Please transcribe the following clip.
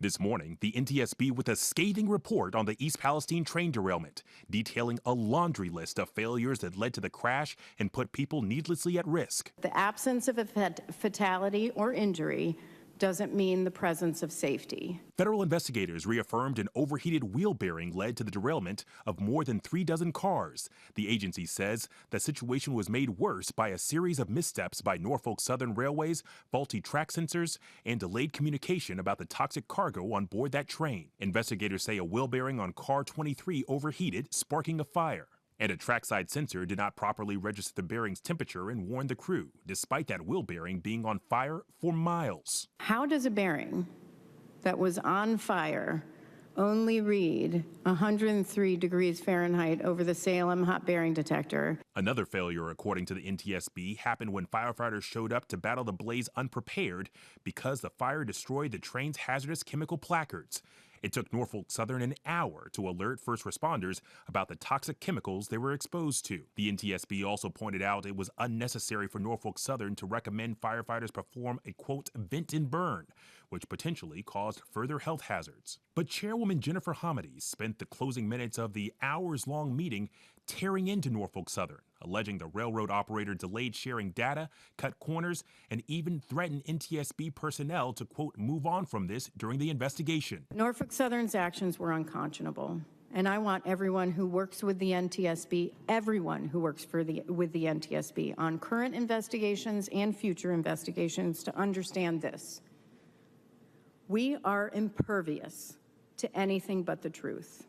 This morning, the NTSB with a scathing report on the East Palestine train derailment, detailing a laundry list of failures that led to the crash and put people needlessly at risk. The absence of a fatality or injury doesn't mean the presence of safety. Federal investigators reaffirmed an overheated wheel bearing led to the derailment of more than 36 cars. The agency says the situation was made worse by a series of missteps by Norfolk Southern Railways, faulty track sensors, and delayed communication about the toxic cargo on board that train. Investigators say a wheel bearing on car 23 overheated, sparking a fire. And a trackside sensor did not properly register the bearing's temperature and warn the crew, despite that wheel bearing being on fire for miles. How does a bearing that was on fire only read 103 degrees Fahrenheit over the Salem hot bearing detector? Another failure, according to the NTSB, happened when firefighters showed up to battle the blaze unprepared because the fire destroyed the train's hazardous chemical placards. It took Norfolk Southern an hour to alert first responders about the toxic chemicals they were exposed to. The NTSB also pointed out it was unnecessary for Norfolk Southern to recommend firefighters perform a, quote, vent and burn, which potentially caused further health hazards. But Chairwoman Jennifer Hamady spent the closing minutes of the hours-long meeting tearing into Norfolk Southern, alleging the railroad operator delayed sharing data, cut corners, and even threatened NTSB personnel to, quote, move on from this during the investigation. Norfolk Southern's actions were unconscionable, and I want everyone who works with the NTSB, everyone who works with the NTSB on current investigations and future investigations to understand this. We are impervious to anything but the truth.